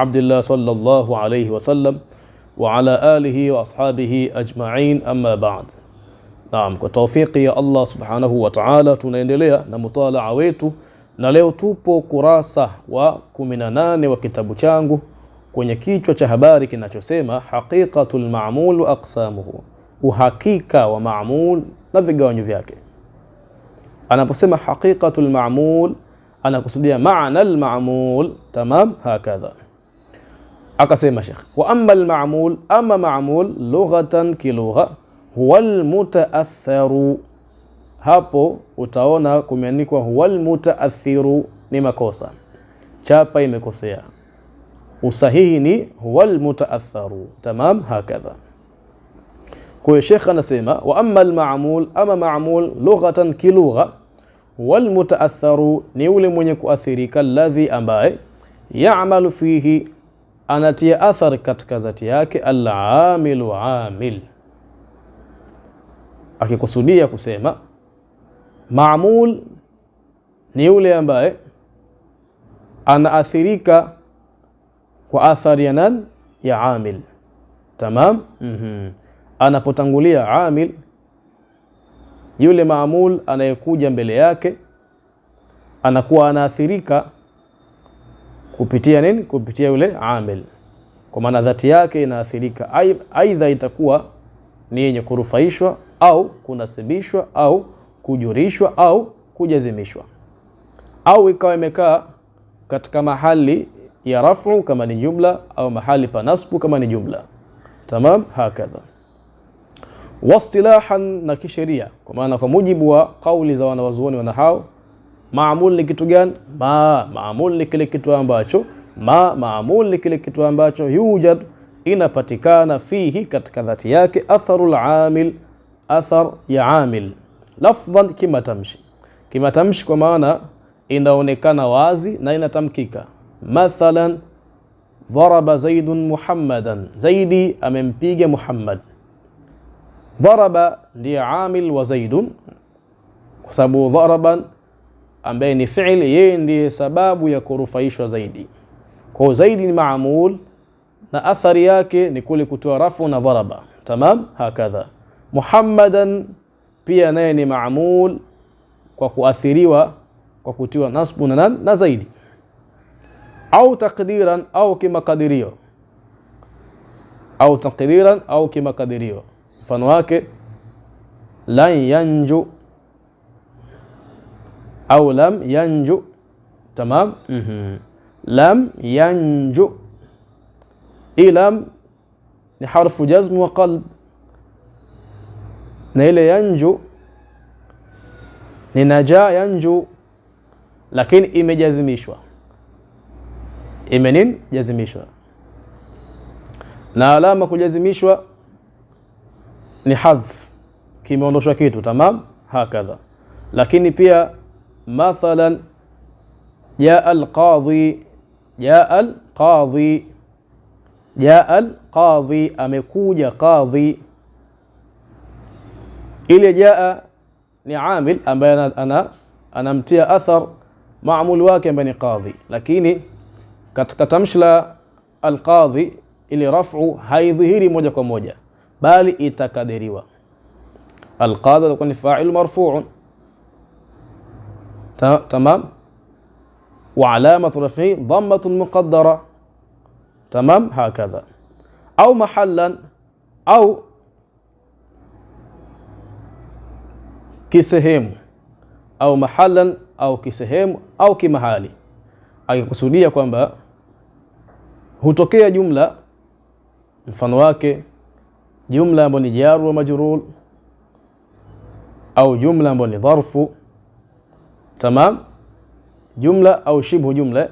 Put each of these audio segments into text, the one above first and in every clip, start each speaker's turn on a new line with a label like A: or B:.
A: عبد الله صلى الله عليه وسلم وعلى آله وأصحابه أجمعين أما بعد. Naam, kwa tawfiki ya Allah subhanahu wa ta'ala tunaendelea na mutalaa wetu, na leo tupo kurasa wa 18 wa kitabu changu kwenye kichwa cha habari kinachosema haqiqatul ma'mul wa aqsamuhu, uhakika wa ma'mul na vigawanyo vyake. Anaposema haqiqatul ma'mul anakusudia maana al-ma'mul, tamam, hakadha. Akasema Sheikh, wa amma al-ma'mul, amma ma'mul lughatan kilugha huwa al-muta'athiru. Hapo utaona kumeandikwa huwa al-muta'athiru, ni makosa, chapa imekosea. Usahihi ni huwa al-muta'athiru, tamam, hakadha. Kwa Sheikh anasema wa amma al-ma'mul, ama ma'mul lughatan kilugha huwa al-muta'athiru, ni ule mwenye kuathirika, alladhi ambaye ya'malu fihi, anatia athar katika zati yake, al-amilu amil. Akikusudia kusema ma'mul ni yule ambaye anaathirika kwa athari ya nani? Ya amil, tamam. Anapotangulia amil, yule ma'mul anayekuja mbele yake anakuwa anaathirika kupitia nini? Kupitia yule amil, kwa maana dhati yake inaathirika. Aidha itakuwa ni yenye kurufaishwa au kunasibishwa au kujurishwa au kujazimishwa, au ikawa imekaa katika mahali ya rafu kama ni jumla, au mahali pa nasbu kama ni jumla, tamam, hakadha. Wastilahan, na kisheria, kwa maana kwa mujibu wa kauli za wanawazuoni wanahau, ma'mul ni kitu gani? Ma'mul ni kile kitu ambacho ma'mul ni kile kitu ambacho yujad, inapatikana fihi, katika dhati yake, atharul amil, athar ya amil. Lafdhan, kimatamshi, kimatamshi kwa maana inaonekana wazi na inatamkika. Mathalan, dharaba zaidun muhammadan, zaidi amempiga Muhammad. Dharaba ndiye amil wa zaidun, kwa sababu dharaban ambaye ni fi'il, yeye ndiye sababu ya kurufaishwa zaidi. Kwa zaidi ni ma'mul na athari yake ni kule kutoa rafu na dharaba, tamam, hakadha. Muhammadan pia naye ni ma'mul kwa kuathiriwa kwa kutiwa nasbu na zaidi. Au takdiran, au kimakadirio, au takdiran au kimakadirio. Mfano wake lan yanju au lam yanju, tamam. Lam yanju, ilam ni harfu jazm wa qalb, na ile yanju ni naja yanju, lakini imejazimishwa, imenin jazimishwa, na alama kujazimishwa ni hadhf, kimeondoshwa kitu, tamam, hakadha. Lakini pia mathalan jaa al-qadhi, jaa al-qadhi, jaa al-qadhi, amekuja qadhi. Ile jaa ni amil ambaye anamtia athar ma'mul wake ambaye ni qadhi, lakini katika tamshi la al-qadhi ile raf'u haidhihiri moja kwa moja, bali itakadiriwa. Al-qadhi itakuwa ni fa'il marfu'un, tamam, wa alamatu raf'ihi dhammatun muqaddara, tamam, hakadha. Au mahallan, au kisehemu, au mahallan, au kisehemu, au kimahali. Akikusudia kwamba hutokea jumla, mfano wake jumla ambayo ni jar wa majrur, au jumla ambayo ni dharfu, tamam, jumla au shibhu jumla,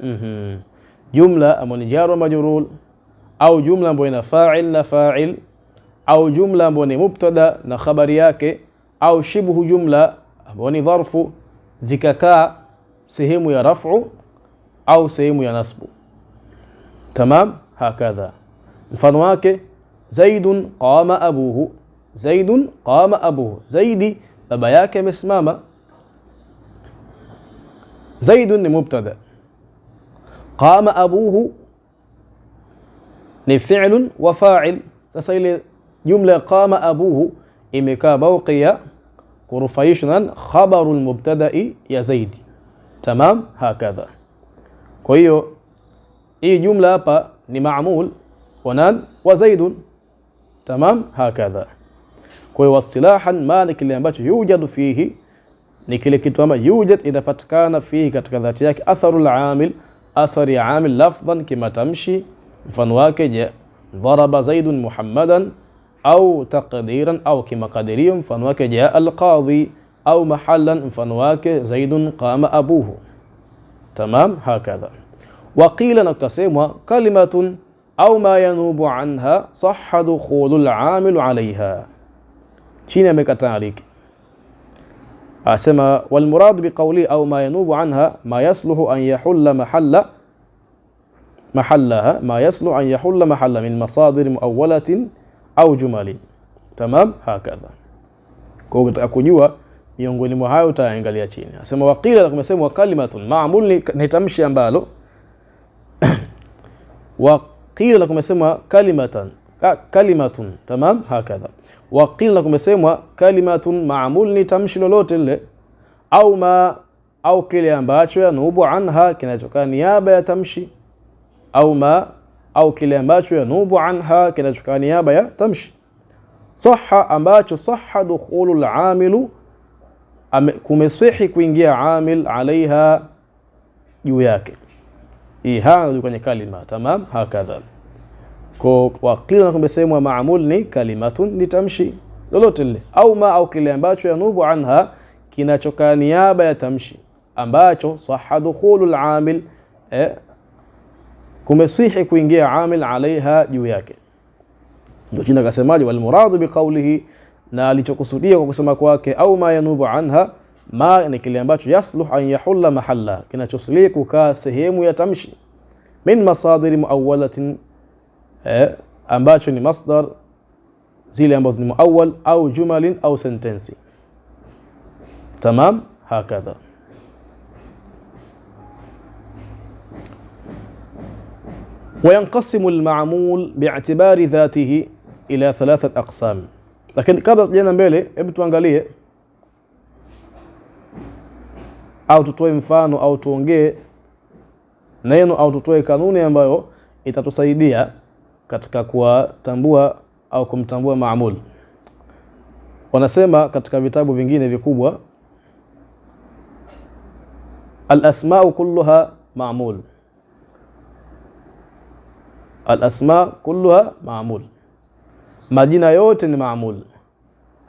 A: jumla ambayo ni jar wa majrur, au jumla ambayo ina fa'il na fa'il, au jumla ambayo ni mubtada na khabari yake, au shibhu jumla ambayo ni dharfu, vikakaa sehemu ya raf'u au sehemu ya nasbu, tamam, hakadha. Mfano wake zaidun qama abuhu, zaidun qama abuhu, zaidi baba yake amesimama. Zaidun ni mubtada, qama abuhu ni fi'lun wa fa'il. Sasa ile jumla qama abuhu imekaa mawqi ya kurufaishwa na khabarul mubtada'i ya Zaidi. Tamam, hakadha. Kwa hiyo hii jumla hapa ni ma'mul wa Zaidun. Tamam, hakadha. Kwa hiyo wastilahan ma ni kile ambacho yujadu fihi, ni kile kitu ambacho yujad inapatikana fihi katika dhati yake atharul amil, athari ya amil lafdhan kimatamshi, mfano wake je daraba Zaidun Muhammadan, au taqdiran au kimakadirio mfano wake je alqadhi, au mahallan mfano wake Zaidun qama abuhu. Tamam, hakadha. Waqila na kusemwa kalimatun au ma yanubu anha sahha dukhulul amil alaiha. Chini amekatariki asema wal murad biqawli au ma yanubu anha ma yasluhu an yahulla mahallaha ma yasluhu an yahulla mahalla min masadir muawwalatin au jumalin. Tamam, hakadha. Kwa hiyo kujua miongoni mwa hayo utaangalia chini. Asema waqila kumesema kalimatun ma'mul ni tamshi ambalo waqila kumesema kalimatun. Tamam, hakadha. Waqila kumesema kalimatun ma'mul ni tamshi lolote lile, au kile ambacho yanubu anha kinachokana niaba ya tamshi, au kile ambacho yanubu anha kinachokana niaba ya tamshi. Sahha ambacho sahha dukhulul amilu kumesihi kuingia amil alaiha juu yake. Hii ndio kwenye kalima. Tamam, hakadha. Kwa waqila kumesema ma'mul ni kalimatun ni tamshi lolote lile, au kile ambacho yanubu anha kinachokana niaba ya tamshi, ambacho sahha dukhulul amil kumesihi kuingia amil alaiha juu yake. Ndio chini akasemaje wal muradu biqawlihi, na alichokusudia kwa kusema kwake au ma yanubu anha, ma ni kile ambacho yasluh an yahulla mahalla, kinachosili kukaa sehemu ya tamshi, min masadir muawwalatin ambacho ni masdar zile ambazo ni muawwal, au jumalin au sentensi. Tamam, hakadha. وينقسم المعمول باعتبار ذاته إلى 3 أقسام. Lakini kabla tujaenda mbele, hebu tuangalie au tutoe mfano au tuongee neno au tutoe kanuni ambayo itatusaidia katika kuwatambua au kumtambua ma'mul. Wanasema katika vitabu vingine vikubwa, al-asma'u kulluha ma'mul. Al-asma kulluha ma'mul, majina yote ni ma'mul,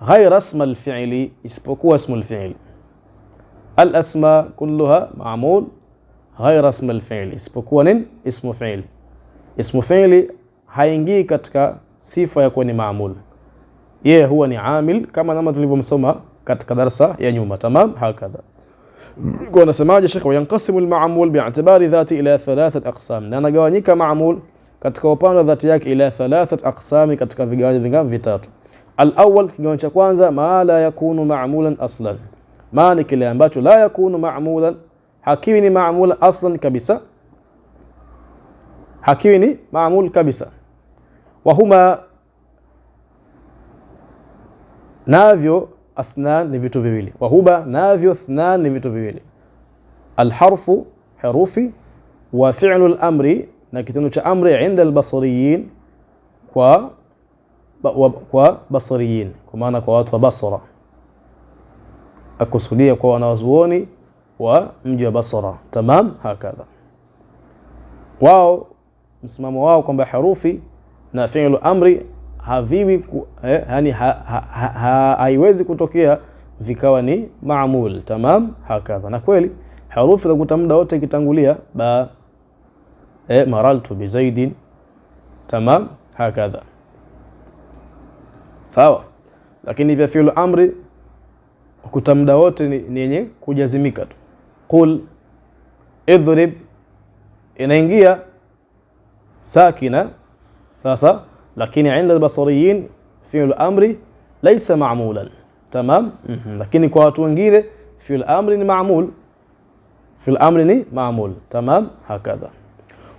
A: ghayra ism al-fi'li, isipokuwa ism al-fi'li. Al-asma kulluha ma'mul ghayra ism al-fi'li, isipokuwa nini? Ismu fi'li. Ismu fi'li haingii katika sifa ya kuwa ni ma'mul, yeye huwa ni amil kama namna tulivyomsoma katika darasa ya nyuma. Tamam, hakadha. Kwa nasemaje Sheikh, yanqasimu al-ma'mul bi'tibari dhati ila 3 aqsam, na anagawanyika ma'mul katika upande wa dhati yake ila 3 aqsami, katika vigawanyo vitatu. Al-awwal, kigawanyo cha kwanza, ma la yakunu ma'mulan aslan, ma ni kile ambacho la yakunu ma'mulan, hakiwi ni ma'mul aslan kabisa, hakiwi ni ma'mul kabisa. Wa huma, navyo athnan ni vitu viwili, wa huba navyo athnan ni vitu viwili, al-harfu herufi, wa fi'lu al-amri na kitendo cha amri, inda al-basriyin kwa basriyin, kwa maana kwa watu wa Basra, akusudia kwa wanawazuoni wa mji wa Basra. Tamam, hakadha. Wao msimamo wao kwamba herufi na fi'lu amri haviwi yani haiwezi kutokea vikawa ni ma'mul. Tamam, hakadha. Na kweli herufi utakuta muda wote ikitangulia ba maraltu bi Zaidin. Tamam, hakadha, sawa. Lakini vya fi'lu amri ukuta muda wote ni yenye kujazimika tu. Qul, idhrib, inaingia sakina sasa, lakini inda al-basriyin fi'lu amri laysa ma'mulan. Tamam, lakini kwa watu wengine fi'lu amri ni ma'mul, fi'lu amri ni ma'mul. Tamam, hakadha.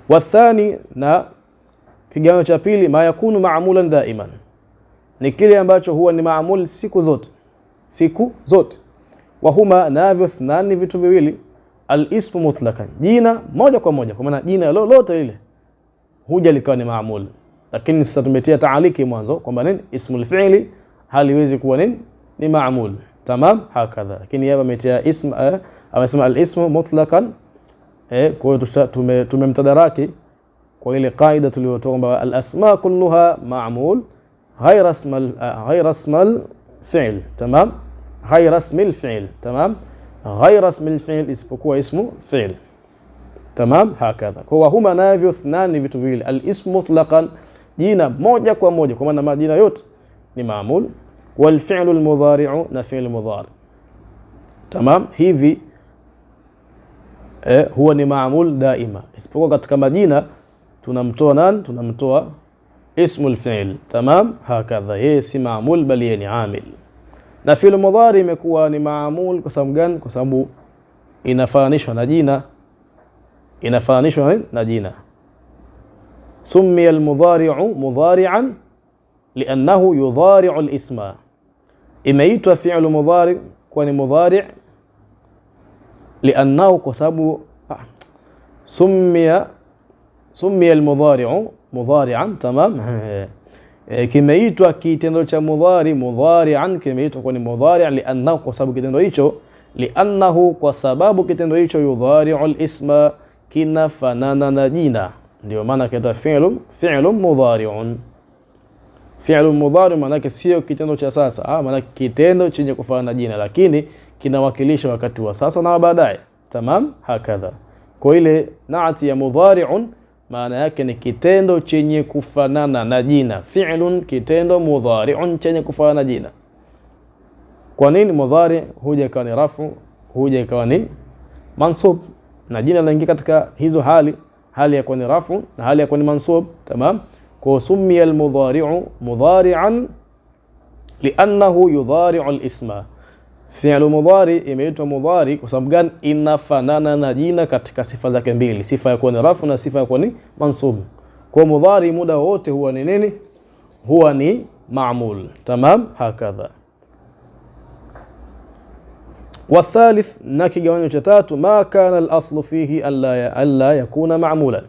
A: Wathani, na Kigawanyo cha pili, ma yakunu ma'mulan daiman, ni kile ambacho huwa ni maamul siku zote, siku zote. Wa huma, navyo thnani, vitu viwili, al-ismu mutlaqan, jina moja kwa moja, kwa maana jina lolote ile huja likawa ni maamul. Lakini sasa tumetia taaliki mwanzo kwamba nini, ismul fi'li haliwezi kuwa nini, ni maamul. Tamam, hakadha. Lakini hapa ametia ism, amesema al-ismu mutlaqan. Kwa hiyo tumemtadaraki kwa ile kaida tuliyotoa kwamba al-asma kulluha ma'mul ghayra ismal fi'l. Tamam, ghayra ismil fi'l. Tamam, ghayra ismil fi'l, isipokuwa ismu fi'l. Tamam, hakadha. Kwa huma, navyo thnani, vitu viwili, al-ismu mutlaqan, jina moja kwa moja, kwa maana majina yote ni maamul, wal fi'lu al-mudhari'u, na fi'l mudhari. Tamam, hivi huwa ni maamul daima, isipokuwa katika majina tunamtoa nani? Tunamtoa ismul fi'l. Tamam, hakadha, yeye si maamul bali ni amil. Na fi'l mudhari imekuwa ni maamul kwa sababu gani? Kwa sababu inafananishwa na jina, inafananishwa na jina. Summiya al-mudhari'u mudhari'an li'annahu yudhari'u al-isma, imeitwa fi'l mudhari kwa ni mudhari' li'annahu, kwa sababu summiya al-mudhari'u mudhari'an. Tamam, kimeitwa kitendo cha mudhari mudhari'an, kimeitwa kwa ni mudhari' li'annahu, kwa sababu kitendo hicho, li'annahu, kwa sababu kitendo hicho, yudhari'u al-isma, kinafanana na jina, ndio maana kaitwa fi'lun mudhari'un. Fi'lun mudhari maana yake sio kitendo cha sasa, maana kitendo chenye kufanana na jina, lakini kinawakilisha wakati wa sasa na baadaye. Tamam, hakadha. Kwa ile naati ya mudhari'un maana yake ni kitendo chenye kufanana na jina, fi'lun, kitendo, mudhari'un, chenye kufanana na jina. Kwa nini mudhari huja ikawa ni rafu, huja ikawa ni mansub, na jina linaingia katika hizo hali ya kuwa ni rafu na hali ya kuwa ni mansub. Tamam, kwa summiya al-mudhari'u mudhari'an li'annahu yudhari'u al-isma. Fi'lu mudhari imeitwa mudhari kwa sababu gani? Inafanana na jina katika sifa zake mbili, sifa ya kuwa ni rafu na sifa ya kuwa ni mansub. Kwa mudhari muda wote huwa ni nini? Huwa ni ma'mul. Tamam, hakadha. Wathalith, na kigawanyo cha tatu, ma kana al-aslu fihi alla yakuna ma'mulan,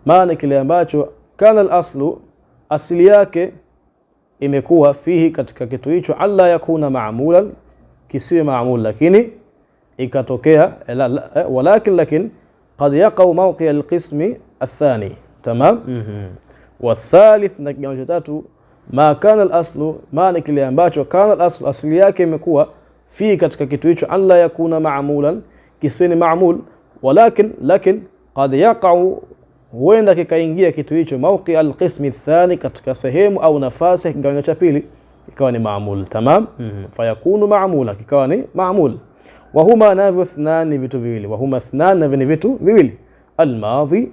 A: maana kile ambacho kana al-aslu, asili yake imekuwa, fihi, katika kitu hicho, alla yakuna ma'mulan, kisiwe ma'mul, lakini ikatokea walakin qad yaqau mawqi' al-qismi athani. Tamam. Wathalith, na kigawanyo cha tatu, ma kana al-aslu, maana kile ambacho kana al-aslu, asili yake imekuwa, fi, katika kitu hicho, alla yakuna ma'mulan, kisiwe ni ma'mul, lakin qad yaqau, huenda kikaingia kitu hicho, mawqi' al-qismi athani, katika sehemu au nafasi ya kigawanyo cha pili, ikawa ni ma'mul. Tamam, fayakunu ma'mula, kikawa ni ma'mul. Wa huma, navyo thnani, vitu viwili, wa huma thnan, na vitu viwili, al-madhi,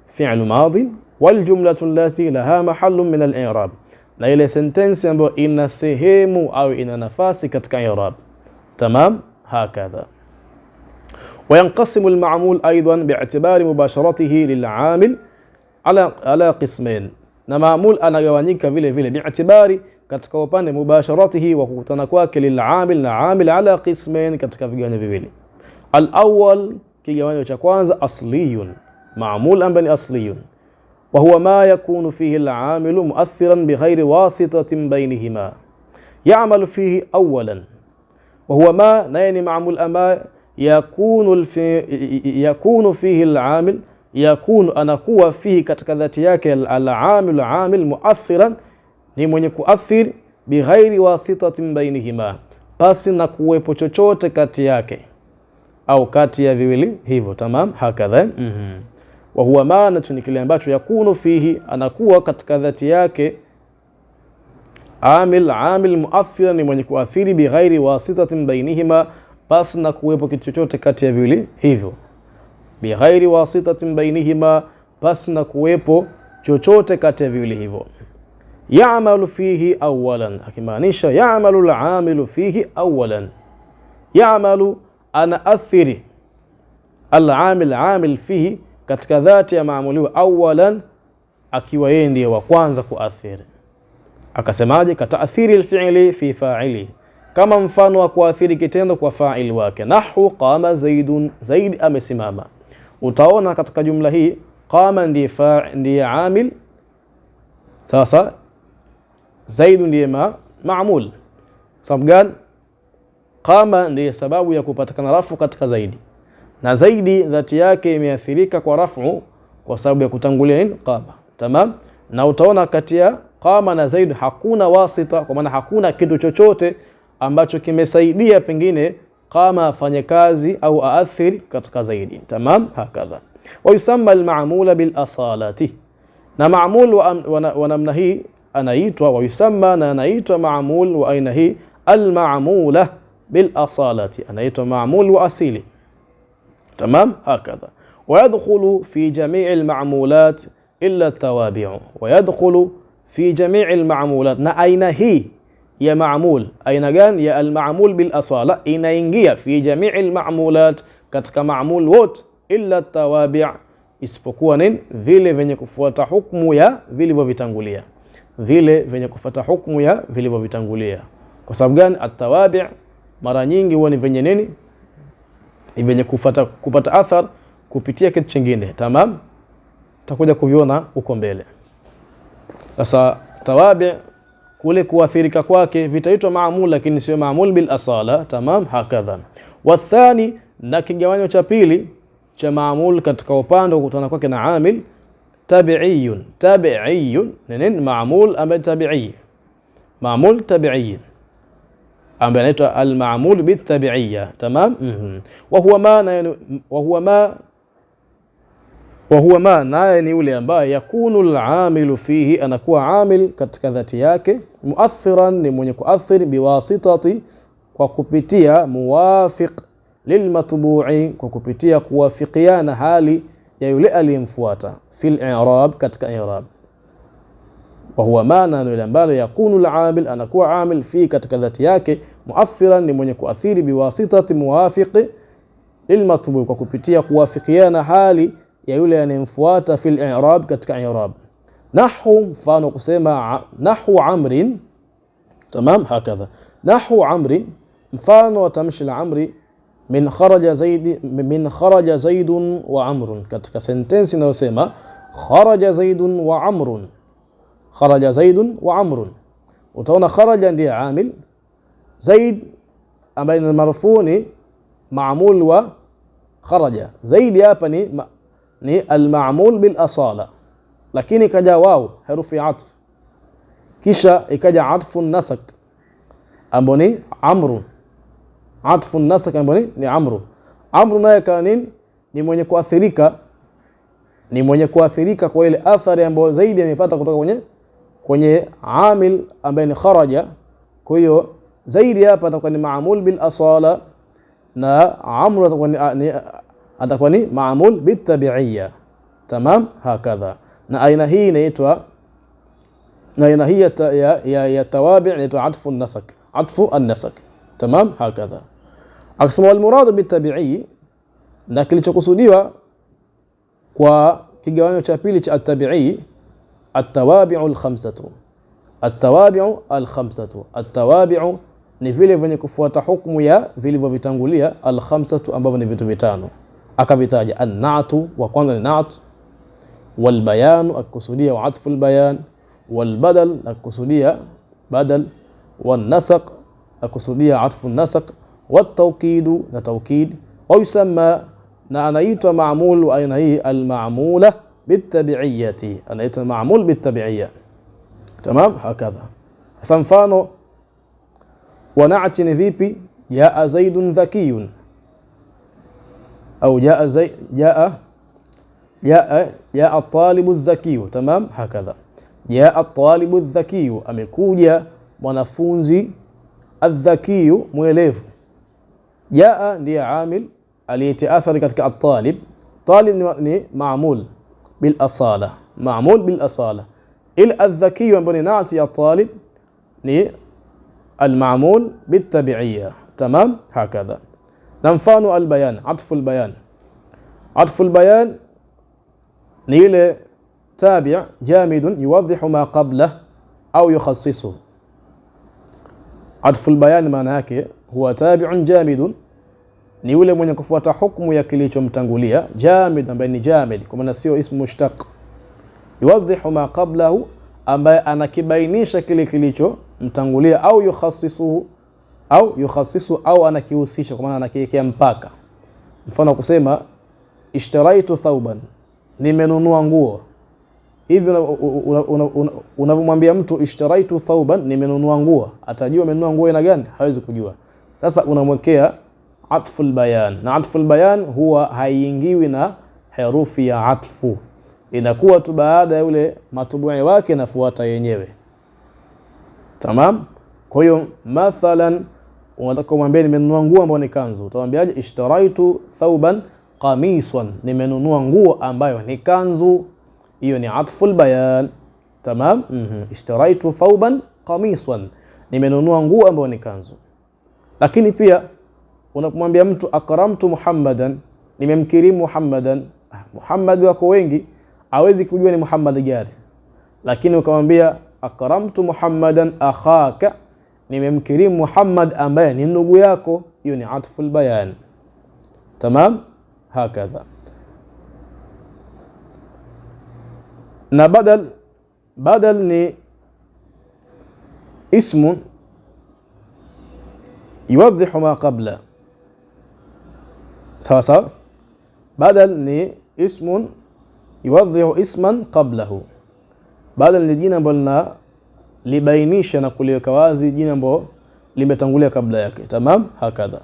A: fi'lu madhi, wal jumlatu allati laha mahallun min al-i'rab, na ile sentensi ambayo ina sehemu au ina nafasi katika i'rab. Tamam, hakadha. وينقسم المعمول أيضا باعتبار مباشرته للعامل على قسمين. na maamul anagawanyika vile vile bi'tibari, katika upande mubasharatihi, wa kukutana kwake, lil'amil, na amil, ala qismain, katika vigawanyo viwili. Al-awwal, kigawanyo cha kwanza, asliyun, maamul ambaye ni asliyun, wa huwa ma yakunu fihi al-amilu mu'athiran bighairi wasitatin bainihima ya'malu fihi awwalan, wa huwa ma, nayni maamul ama yakunu fihi al-amil, yakunu, anakuwa, fihi, katika dhati yake, al-amil, amil, mu'athiran, ni mwenye kuathir, bighairi wasitatin bainihima, pasi na kuwepo chochote kati yake au kati ya viwili hivyo. Tamam, hakadha. Wa huwa maana, ni kile ambacho, yakunu fihi, anakuwa katika dhati yake, amil muathiran, ni mwenye kuathiri, bighairi wasitatin bainihima, pasi na kuwepo kitu chochote kati ya viwili hivyo. Bighairi wasitatin bainihima, pasi na kuwepo chochote kati ya viwili hivyo. Ya'malu fihi awwalan, akimaanisha ya'malu al-'amilu fihi awwalan. Ya'malu, ana athiri, al-'amil, 'amil fihi, katika dhati ya maamuliwa, awwalan, akiwa yeye ndiye wa kwanza kuathiri. Akasemaje? Kataathiri alfi'li fi fa'ili, kama mfano wa kuathiri kitendo kwa fa'il wake. Nahu qama zaidun, zaid amesimama. Utaona katika jumla hii qama ndiye amil, sasa zaid ndiye ma'mul. Sababu gani? Qama ndiye sababu ya kupatikana rafu katika zaidi, na zaidi dhati yake imeathirika kwa rafu kwa sababu ya kutangulia nini? Qama. Tamam. Na utaona kati ya qama na zaid hakuna wasita, kwa maana hakuna kitu chochote ambacho kimesaidia pengine qama afanye kazi au aathiri katika zaidi. Tamam. Hakadha. Wa yusamma al-ma'mula bil asalati, na ma'mul wa namna hii anaitwa, wa yusamma, na anaitwa ma'mul wa aina hii al-ma'mula bil asalati, anaitwa ma'mul wa asili. Tamam. Hakadha. Wa yadkhulu fi jami' al-ma'mulat illa at-tawabi', wa yadkhulu fi jami' al-ma'mulat, na aina hii ya ma'mul, aina gani? Ya al-ma'mul bil asala, inaingia fi jami' al-ma'mulat, katika ma'mul wote, illa at-tawabi', isipokuwa nini? Vile venye kufuata hukumu ya vilivyovitangulia, vile venye kufuata hukumu ya vilivyovitangulia. Kwa sababu gani? At-tawabi' mara nyingi huwa ni venye nini? Ni venye kupata athar kupitia kitu kingine. Tamam. Tutakuja kuviona huko mbele. Sasa tawabi' kule kuathirika kwake vitaitwa ma'mul, lakini sio ma'mul bil asala. Tamam. Hakadha. Wathani, na kigawanyo cha pili cha ma'mul katika upande wa kutana kwake na amil, tabi'iyun. Tabi'iyun nini? Ma'mul ambaye tabi'i, ma'mul tabi'i ambaye anaitwa al-ma'mul bit-tabi'iyya. Tamam. wa huwa ma naye ni yule ambaye yakunu al-amilu fihi, anakuwa amil katika dhati yake, muathiran, ni mwenye kuathiri, biwasitati, kwa kupitia, muwafiq lilmatbu'i, kwa kupitia kuwafikiana hali ya yule aliyemfuata, fil i'rab, katika i'rab. Wa huwa maana yule ambaye yakunu al-amil, anakuwa amil fi, katika dhati yake, muathiran, ni mwenye kuathiri, biwasitati muwafiq lilmatbu'i, kwa kupitia kuwafikiana hali ya yule anayemfuata, fil i'rab, katika i'rab. Nahu, mfano kusema nahu amrin. Tamam. Hakadha. Nahu amrin, mfano wa tamshi la amri, min kharaja zaidun wa amrun, katika sentensi inayosema kharaja zaidun wa amrun, kharaja zaidun wa amrun. Utaona kharaja ndiye amil, zaid ambaye ni marfu ni ma'mul wa kharaja. Zaidi hapa ni al-ma'mul bil asala, lakini kaja waw herufi atf, kisha ikaja atfu nasak ambao ni amru, atfu nasak ambao ni amru. Amru naye kanini? Ni mwenye kuathirika, ni mwenye kuathirika kwa ile athari ambayo zaidi amepata kutoka kwenye amil ambaye ni kharaja. Kwa hiyo zaidi hapa atakuwa ni ma'mul bil asala, na amru atakuwa ni ma'mul bit tabi'iyya. Tamam. Hakadha. Na aina hii inaitwa, na aina hii ya tawabi' inaitwa atfu nasak, atfu an-nasak. Tamam. Hakadha. Akasema wal murad bit tabi'i, na kilichokusudiwa kwa kigawanyo cha pili cha at-tabi'i, at-tawabi'u al-khamsatu, at-tawabi'u al-khamsatu. At-tawabi'u ni vile vyenye kufuata hukumu ya vilivyovitangulia, al-khamsatu ambavyo ni vitu vitano. Akavitaja an-na'tu, wa kwanza ni na't, wal bayan, akusudia wa atfu al-bayan, wal badal, akusudia badal, wan nasaq, akusudia atfu an-nasaq, wat tawkid, na tawkid. Wa yusamma, na anaitwa ma'mul wa aina hii al-ma'mula bit-tabi'iyyati, anaitwa ma'mul bit-tabi'iyya. Tamam. Hakadha. Sasa mfano wa na'ti ni vipi? Jaa zaidun dhakiyun, au jaa at-talibu az-zakiyu. Tamam. Hakadha. Jaa at-talibu az-zakiyu, amekuja mwanafunzi az-zakiyu, mwelevu. Jaa ndiye amil aliyetaathari katika at-talib. Talib ni ma'mul bil asala, ma'mul bil asala. Il az-zakiyu ambaye ni naati ya talib ni al-ma'mul bit tabi'iyya. Tamam. Hakadha. Na mfano al-bayan, atfu al-bayan. Atfu al-bayan ni ile tabi' jamidun yuwadhihu ma qablahu au yukhassisuhu. Atful bayan maana yake huwa tabi'un jamidun, ni yule mwenye kufuata hukumu ya kilichomtangulia. Jamid ambaye ni jamid kwa maana sio ismu mushtaq. Yuwadhihu ma qablahu, ambaye anakibainisha kile kilichomtangulia. Au yukhassisuhu, au anakihusisha kwa maana anakiwekea mpaka. Mfano kusema ishtaraitu thawban, nimenunua nguo. Hivi unapomwambia mtu ishtaraitu thawban, nimenunua nguo, atajua amenunua nguo aina gani? Hawezi kujua. Sasa unamwekea atful bayan, na atful bayan huwa haiingiwi na herufi ya atfu, inakuwa tu baada ya ule matbu'i wake nafuata yenyewe. Tamam. Kwa hiyo mathalan unataka kumwambia nimenunua nguo ambayo ni kanzu, utamwambiaje? Ishtaraitu thawban qamisan, nimenunua nguo ambayo ni kanzu. Hiyo ni atful bayan. Tamam. Ishtaraitu thawban qamisan, nimenunua nguo ambayo ni kanzu. Lakini pia unapomwambia mtu akramtu Muhammadan, nimemkirimu Muhammadan, Muhammad wako wengi, hawezi kujua ni Muhammad gani. Lakini ukamwambia akramtu Muhammadan akhaka, nimemkirimu Muhammad ambaye ni ndugu yako, hiyo ni atful bayan. Tamam. Hakadha. Na badal ni ismun yuwadhihu ma qabla. Sawa sawa. Badal ni ismun yuwadhihu isman qablahu. Badal ni jina ambalo libainisha na kuliweka wazi jina ambalo limetangulia kabla yake. Tamam. Hakadha.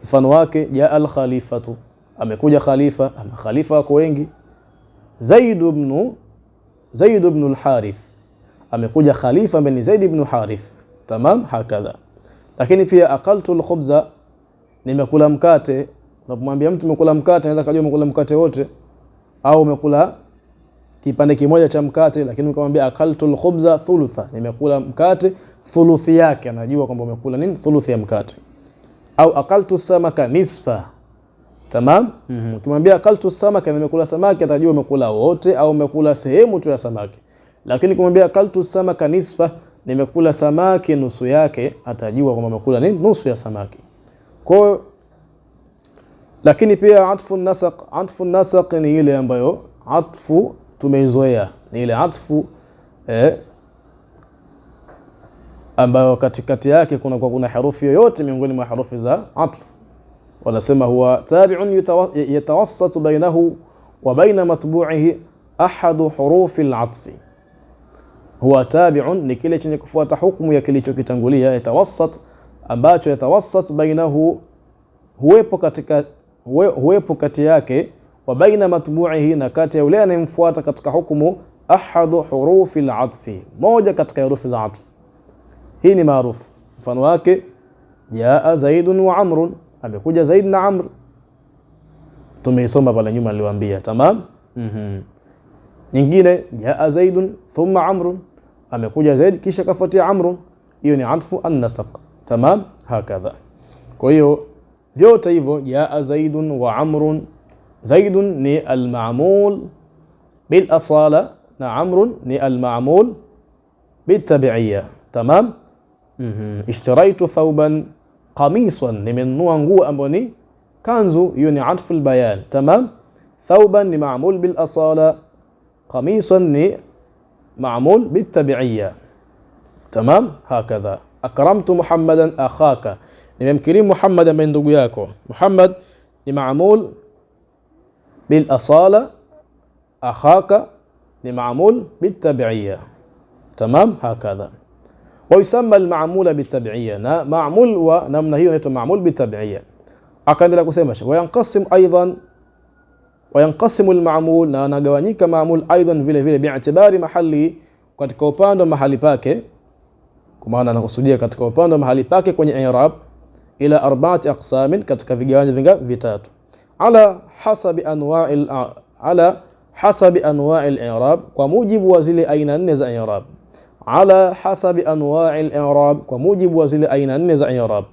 A: Mfano wake jaa al-khalifatu, amekuja khalifa, ama khalifa wako wengi. Zaid ibn al-Harith, amekuja khalifa ambaye ni Zaid ibn Harith. Tamam. Hakadha. Lakini pia akaltu al-khubza, nimekula mkate. Unapomwambia mtu umekula mkate, anaweza kujua umekula mkate wote au umekula kipande kimoja cha mkate. Lakini ukamwambia akaltu al-khubza thulutha, nimekula mkate thuluthi yake, anajua kwamba umekula nini? Thuluthi ya mkate. Au akaltu samaka nisfa. Tamam. Ukimwambia akaltu samaka, nimekula samaki, atajua umekula wote au umekula sehemu tu ya samaki. Lakini kumwambia akaltu samaka nisfa, nimekula samaki nusu yake, atajua kwamba umekula nini? Nusu ya samaki. Kwa lakini pia atfu nasaq. Atfu nasaq ni ile ambayo atfu tumeizoea, ni ile atfu ambayo katikati yake kuna herufi yoyote miongoni mwa herufi za atfu. Wanasema huwa tabi'un yatawassatu bainahu wa baina matbu'ihi ahadu hurufi al-atfi. Huwa tabi'un ni kile chenye kufuata hukumu ya kilichokitangulia. Yatawassat, ambacho yatawassat bainahu, huwepo kati yake, wa baina matbu'ihi, na kati ya yule anayemfuata katika hukumu, ahadu hurufi al-atfi, moja katika herufi za atf. Hii ni maarufu. Mfano wake jaa Zaidun wa Amrun, amekuja Zaid na Amr, tumeisoma pale nyuma niliwaambia. Tamam. Nyingine jaa Zaidun thumma Amrun, amekuja Zaid kisha kafuatia Amrun, hiyo ni atfu an-nasaq. Tamam. Hakadha. Kwa hiyo vyote hivyo jaa Zaidun wa Amrun, Zaidun ni al-ma'mul bil asala na Amrun ni al-ma'mul bil tabi'iyya. Tamam. Ishtaraitu thawban qamisan, nimenunua nguo ambayo ni kanzu, hiyo ni atful bayan. Tamam. Thawban ni ma'mul bil asala, qamisan ni ma'mul bit tabi'iyya. Tamam. Hakadha. Akramtu Muhammadan akhaka, nimemkirimu Muhammad ambaye ndugu yako. Muhammad ni ma'mul bil asala, akhaka ni ma'mul bit tabi'iyya. Tamam. Hakadha. ويسمى المعمول بالتبعية، na معمول wa namna hiyo inaitwa معمول بالتبعية. Akaendelea kusema وينقسم المعمول، na anagawanyika معمول ايضا vile vile bi'tibari mahali, katika upande wa mahali pake, kwa maana anakusudia katika upande wa mahali pake kwenye i'rab, ila arba'ati aqsamin, katika vigawanyo vitatu, ala hasabi anwa'il i'rab, kwa mujibu wa zile aina nne za i'rab. Ala hasabi anwa'il i'rab, kwa mujibu wa zile aina nne za i'rab.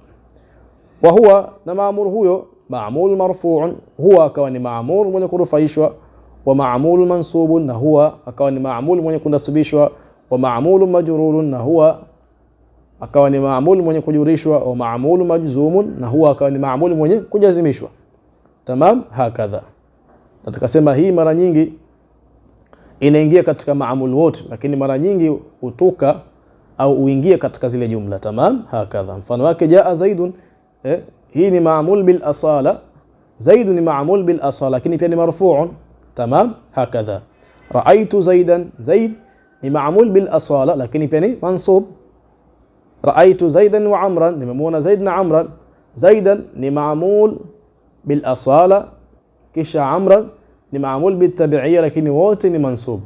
A: Wa huwa, na maamur huyo, maamul marfu'un, huwa akawa ni maamur mwenye kurufaishwa, wa ma'mul mansubun, na huwa akawa ni ma'mul mwenye kunasibishwa, wa ma'mul majrurun, na huwa akawa ni ma'mul mwenye kujurishwa, wa ma'mul majzumun, na huwa akawa ni ma'mul mwenye kujazimishwa. Tamam, hakadha. Na tukasema hii mara nyingi inaingia katika ma'mul wote, lakini mara nyingi hutoka au uingie katika zile jumla. Tamam, hakadha. Mfano wake jaa zaidun, hii ni ma'mul bil asala, zaidun ni ma'mul bil asala, lakini pia ni marfu'un. Tamam, hakadha. Ra'aytu zaidan, zaid ni ma'mul bil asala, lakini pia ni mansub. Ra'aytu zaidan wa amran, nimemuona zaid na amran. Zaidan ni ma'mul bil asala, kisha amran ni ma'mul bil tabi'iyya, lakini wote ni mansub.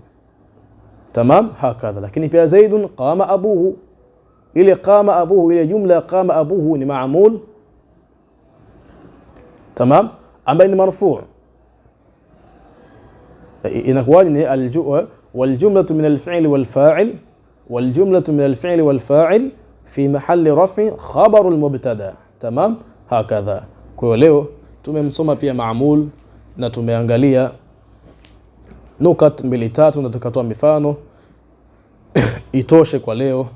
A: Tamam, hakadha. Lakini pia zaidun qama abuhu, ile qama abuhu, ile jumla qama abuhu ni ma'mul, tamam, ambaye ni marfu'. inakuwaje ni والجملة من الفعل والفاعل والجملة من الفعل والفاعل في محل رفع خبر المبتدا. تمام, هكذا. Kwa leo tumemsoma pia maamul na tumeangalia nukat mbili tatu na tukatoa mifano. Itoshe kwa leo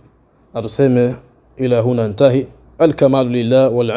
A: na tuseme ila huna ntahi. Al-kamalu lillah wal